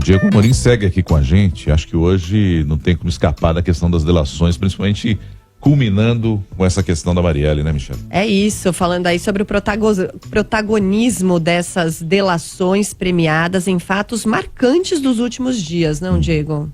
Diego Amorim segue aqui com a gente. Acho que hoje não tem como escapar da questão das delações, principalmente culminando com essa questão da Marielle, né, Michele? É isso, falando aí sobre o protagonismo dessas delações premiadas em fatos marcantes dos últimos dias, não, Diego?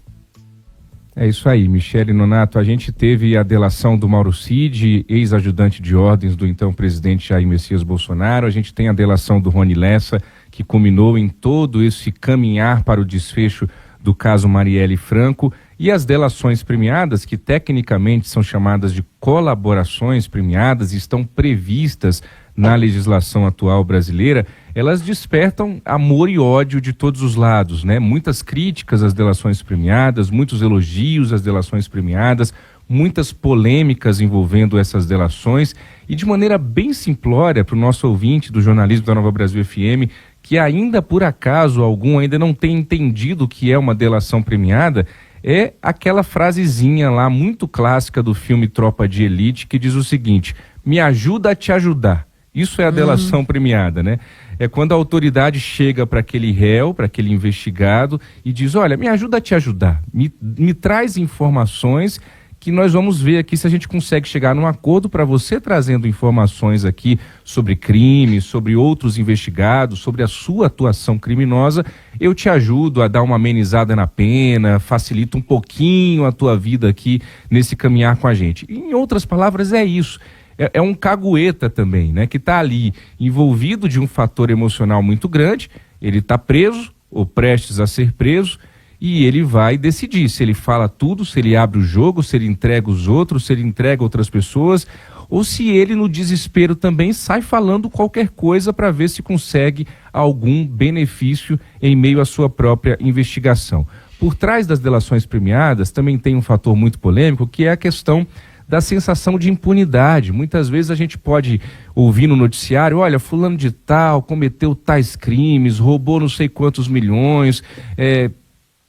É isso aí, Michele Nonato. A gente teve a delação do Mauro Cid, ex-ajudante de ordens do então presidente Jair Messias Bolsonaro. A gente tem a delação do Rony Lessa, que culminou em todo esse caminhar para o desfecho do caso Marielle Franco, e as delações premiadas, que tecnicamente são chamadas de colaborações premiadas e estão previstas na legislação atual brasileira, elas despertam amor e ódio de todos os lados, né? Muitas críticas às delações premiadas, muitos elogios às delações premiadas, muitas polêmicas envolvendo essas delações, e de maneira bem simplória para o nosso ouvinte do jornalismo da Nova Brasil FM, que ainda por acaso algum ainda não tem entendido o que é uma delação premiada, é aquela frasezinha lá muito clássica do filme Tropa de Elite, que diz o seguinte: me ajuda a te ajudar. Isso é a delação premiada, né? É quando a autoridade chega para aquele réu, para aquele investigado e diz: olha, me ajuda a te ajudar, me traz informações que nós vamos ver aqui se a gente consegue chegar num acordo para você trazendo informações aqui sobre crimes, sobre outros investigados, sobre a sua atuação criminosa, eu te ajudo a dar uma amenizada na pena, facilita um pouquinho a tua vida aqui nesse caminhar com a gente. Em outras palavras, é isso. É um cagueta também, né, que está ali envolvido de um fator emocional muito grande. Ele está preso ou prestes a ser preso, e ele vai decidir se ele fala tudo, se ele abre o jogo, se ele entrega os outros, se ele entrega outras pessoas, ou se ele, no desespero também, sai falando qualquer coisa para ver se consegue algum benefício em meio à sua própria investigação. Por trás das delações premiadas também tem um fator muito polêmico, que é a questão da sensação de impunidade. Muitas vezes a gente pode ouvir no noticiário: olha, fulano de tal cometeu tais crimes, roubou não sei quantos milhões,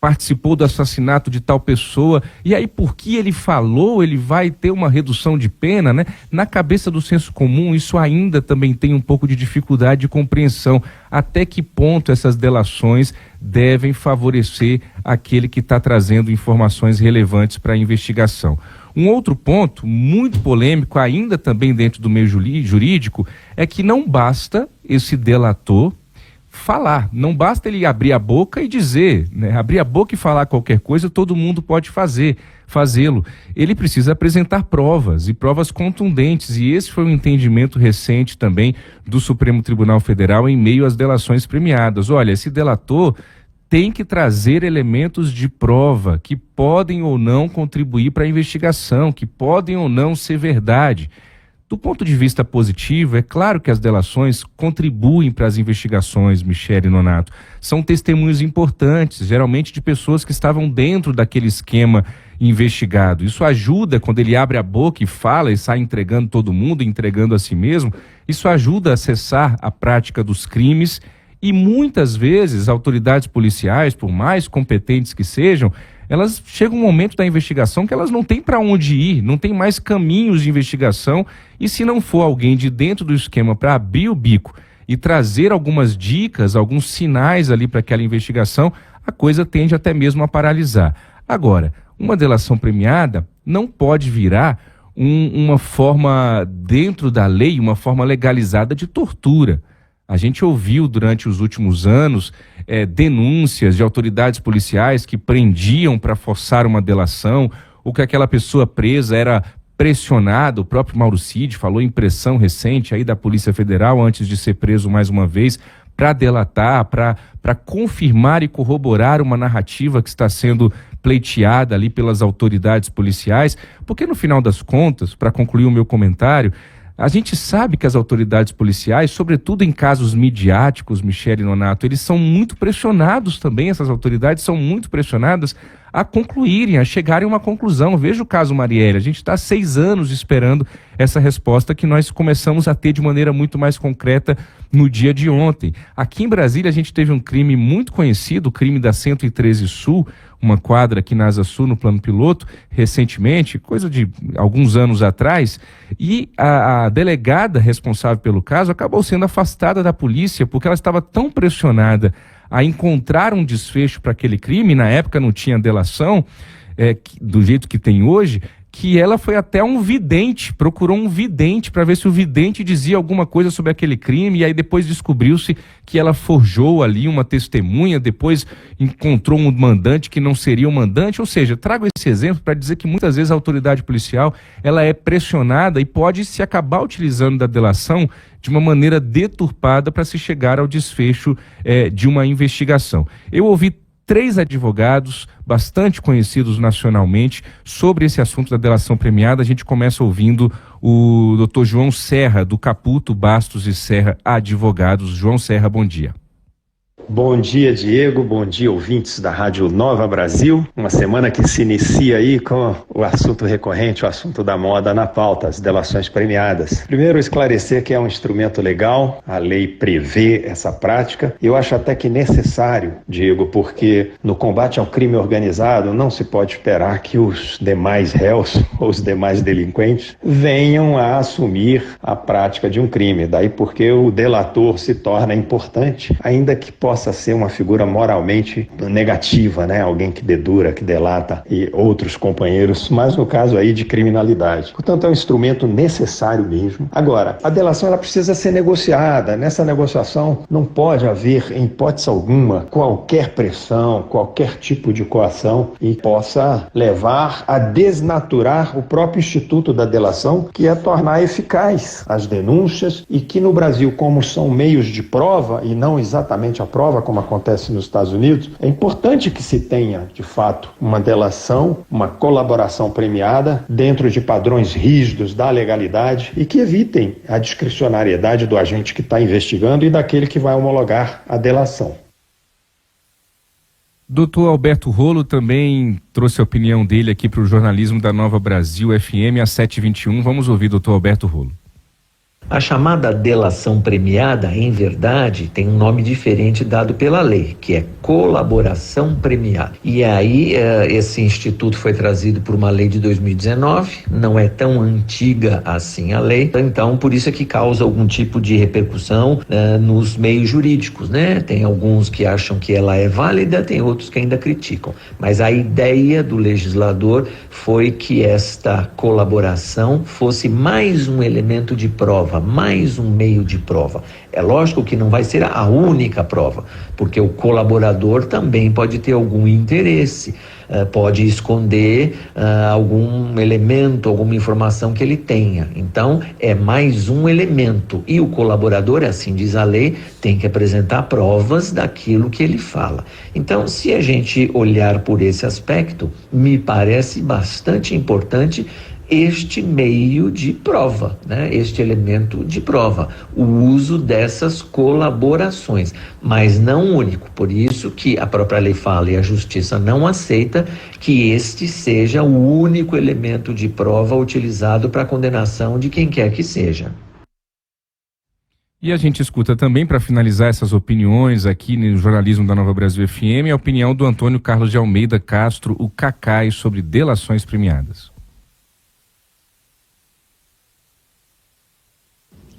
participou do assassinato de tal pessoa, e aí porque ele falou, ele vai ter uma redução de pena, né? Na cabeça do senso comum, isso ainda também tem um pouco de dificuldade de compreensão. Até que ponto essas delações devem favorecer aquele que está trazendo informações relevantes para a investigação? Um outro ponto muito polêmico, ainda também dentro do meio jurídico, é que não basta esse delator falar, não basta ele abrir a boca e dizer, né? Abrir a boca e falar qualquer coisa, todo mundo pode fazê-lo. Ele precisa apresentar provas, e provas contundentes, e esse foi um entendimento recente também do Supremo Tribunal Federal em meio às delações premiadas. Olha, esse delator tem que trazer elementos de prova que podem ou não contribuir para a investigação, que podem ou não ser verdade. Do ponto de vista positivo, é claro que as delações contribuem para as investigações, Michele Nonato. São testemunhos importantes, geralmente de pessoas que estavam dentro daquele esquema investigado. Isso ajuda, quando ele abre a boca e fala e sai entregando todo mundo, entregando a si mesmo, isso ajuda a cessar a prática dos crimes. E muitas vezes autoridades policiais, por mais competentes que sejam, elas chegam um momento da investigação que elas não têm para onde ir, não tem mais caminhos de investigação, e se não for alguém de dentro do esquema para abrir o bico e trazer algumas dicas, alguns sinais ali para aquela investigação, a coisa tende até mesmo a paralisar. Agora, uma delação premiada não pode virar uma forma dentro da lei, uma forma legalizada de tortura. A gente ouviu durante os últimos anos denúncias de autoridades policiais que prendiam para forçar uma delação, ou que aquela pessoa presa era pressionada. O próprio Mauro Cid falou em pressão recente aí da Polícia Federal, antes de ser preso mais uma vez, para delatar, para confirmar e corroborar uma narrativa que está sendo pleiteada ali pelas autoridades policiais. Porque no final das contas, para concluir o meu comentário, a gente sabe que as autoridades policiais, sobretudo em casos midiáticos, Michele Nonato, eles são muito pressionados também, essas autoridades são muito pressionadas a concluírem, a chegarem a uma conclusão. Veja o caso Marielle, a gente está há 6 anos esperando essa resposta que nós começamos a ter de maneira muito mais concreta no dia de ontem. Aqui em Brasília a gente teve um crime muito conhecido, o crime da 113 Sul, uma quadra aqui na Asa Sul, no Plano Piloto, recentemente, coisa de alguns anos atrás, e a delegada responsável pelo caso acabou sendo afastada da polícia porque ela estava tão pressionada a encontrar um desfecho para aquele crime. Na época não tinha delação, do jeito que tem hoje, que ela foi até um vidente, procurou um vidente para ver se o vidente dizia alguma coisa sobre aquele crime, e aí depois descobriu-se que ela forjou ali uma testemunha, depois encontrou um mandante que não seria o mandante. Ou seja, trago esse exemplo para dizer que muitas vezes a autoridade policial ela é pressionada e pode se acabar utilizando da delação de uma maneira deturpada para se chegar ao desfecho de uma investigação. Eu ouvi 3 advogados bastante conhecidos nacionalmente sobre esse assunto da delação premiada. A gente começa ouvindo o Dr. João Serra, do Caputo, Bastos e Serra Advogados. João Serra, bom dia. Bom dia, Diego. Bom dia, ouvintes da Rádio Nova Brasil. Uma semana que se inicia aí com o assunto recorrente, o assunto da moda na pauta, as delações premiadas. Primeiro, esclarecer que é um instrumento legal, a lei prevê essa prática. Eu acho até que necessário, Diego, porque no combate ao crime organizado não se pode esperar que os demais réus ou os demais delinquentes venham a assumir a prática de um crime. Daí porque o delator se torna importante, ainda que possa ser uma figura moralmente negativa, né? Alguém que dedura, que delata e outros companheiros, mas no caso aí de criminalidade. Portanto, é um instrumento necessário mesmo. Agora, a delação ela precisa ser negociada. Nessa negociação não pode haver, em hipótese alguma, qualquer pressão, qualquer tipo de coação e possa levar a desnaturar o próprio instituto da delação, que é tornar eficaz as denúncias, e que no Brasil, como são meios de prova e não exatamente a prova, como acontece nos Estados Unidos, é importante que se tenha, de fato, uma delação, uma colaboração premiada dentro de padrões rígidos da legalidade e que evitem a discricionariedade do agente que está investigando e daquele que vai homologar a delação. Doutor Alberto Rolo também trouxe a opinião dele aqui para o jornalismo da Nova Brasil FM, às 7h21. Vamos ouvir, doutor Alberto Rolo. A chamada delação premiada, em verdade, tem um nome diferente dado pela lei, que é colaboração premiada. E aí, esse instituto foi trazido por uma lei de 2019, não é tão antiga assim a lei, então por isso é que causa algum tipo de repercussão nos meios jurídicos, né? Tem alguns que acham que ela é válida, tem outros que ainda criticam. Mas a ideia do legislador foi que esta colaboração fosse mais um elemento de prova, mais um meio de prova. É lógico que não vai ser a única prova, porque o colaborador também pode ter algum interesse, pode esconder algum elemento, alguma informação que ele tenha. Então, é mais um elemento. E o colaborador, assim diz a lei, tem que apresentar provas daquilo que ele fala. Então, se a gente olhar por esse aspecto, me parece bastante importante este meio de prova, né? Este elemento de prova, o uso dessas colaborações, mas não único. Por isso que a própria lei fala e a justiça não aceita que este seja o único elemento de prova utilizado para a condenação de quem quer que seja. E a gente escuta também, para finalizar essas opiniões aqui no jornalismo da Nova Brasil FM, a opinião do Antônio Carlos de Almeida Castro, o Cacai, sobre delações premiadas.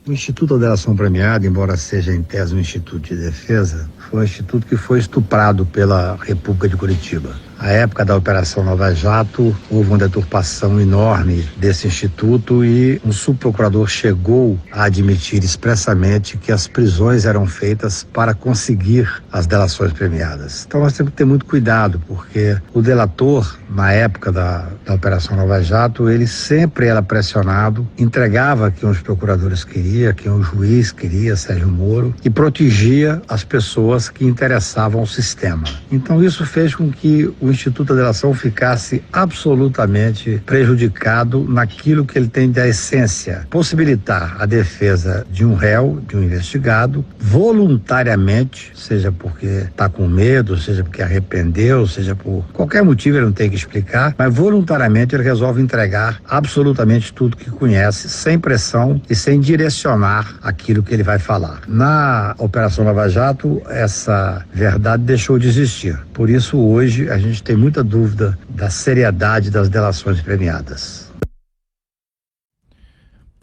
O Instituto da Delação Premiada, embora seja em tese um instituto de defesa, foi um instituto que foi estuprado pela República de Curitiba. À época da Operação Lava Jato, houve uma deturpação enorme desse instituto e um subprocurador chegou a admitir expressamente que as prisões eram feitas para conseguir as delações premiadas. Então nós temos que ter muito cuidado, porque o delator, na época da Operação Lava Jato, ele sempre era pressionado, entregava quem os procuradores queriam, quem o juiz queria, Sérgio Moro, e protegia as pessoas que interessavam ao sistema. Então isso fez com que o Instituto da Delação ficasse absolutamente prejudicado naquilo que ele tem de essência: possibilitar a defesa de um réu, de um investigado, voluntariamente, seja porque está com medo, seja porque arrependeu, seja por qualquer motivo, ele não tem que explicar, mas voluntariamente ele resolve entregar absolutamente tudo que conhece, sem pressão e sem direcionar aquilo que ele vai falar. Na Operação Lava Jato, essa verdade deixou de existir. Por isso, hoje, a gente tem muita dúvida da seriedade das delações premiadas.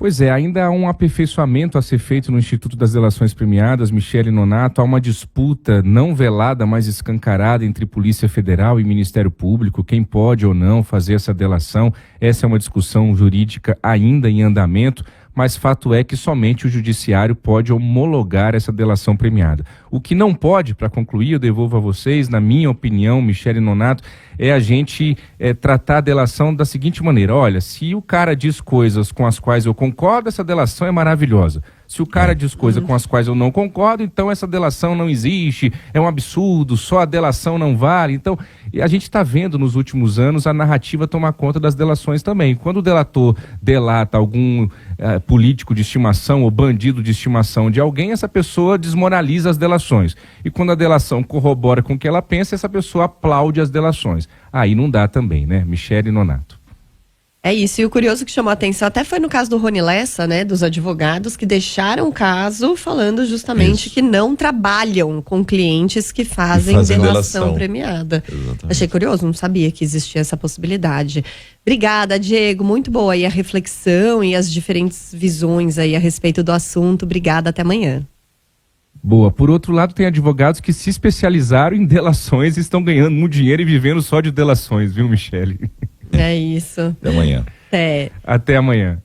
Pois é, ainda há um aperfeiçoamento a ser feito no Instituto das Delações Premiadas, Michele Nonato. Há uma disputa não velada, mas escancarada entre Polícia Federal e Ministério Público, quem pode ou não fazer essa delação. Essa é uma discussão jurídica ainda em andamento, mas fato é que somente o Judiciário pode homologar essa delação premiada. O que não pode, para concluir, eu devolvo a vocês, na minha opinião, Michele Nonato, é a gente tratar a delação da seguinte maneira: olha, se o cara diz coisas com as quais eu concordo, essa delação é maravilhosa. Se o cara diz coisas com as quais eu não concordo, então essa delação não existe, é um absurdo, só a delação não vale. Então, a gente está vendo nos últimos anos a narrativa tomar conta das delações também. Quando o delator delata algum político de estimação ou bandido de estimação de alguém, essa pessoa desmoraliza as delações. E quando a delação corrobora com o que ela pensa, essa pessoa aplaude as delações. Aí não dá também, né? Michele Nonato. É isso, e o curioso que chamou a atenção até foi no caso do Rony Lessa, né, dos advogados que deixaram o caso falando justamente que não trabalham com clientes que fazem delação premiada. Exatamente. Achei curioso, não sabia que existia essa possibilidade. Obrigada, Diego, muito boa aí a reflexão e as diferentes visões aí a respeito do assunto. Obrigada, até amanhã. Boa. Por outro lado, tem advogados que se especializaram em delações e estão ganhando muito dinheiro e vivendo só de delações, viu, Michele? É isso. Até amanhã. Até. Até amanhã.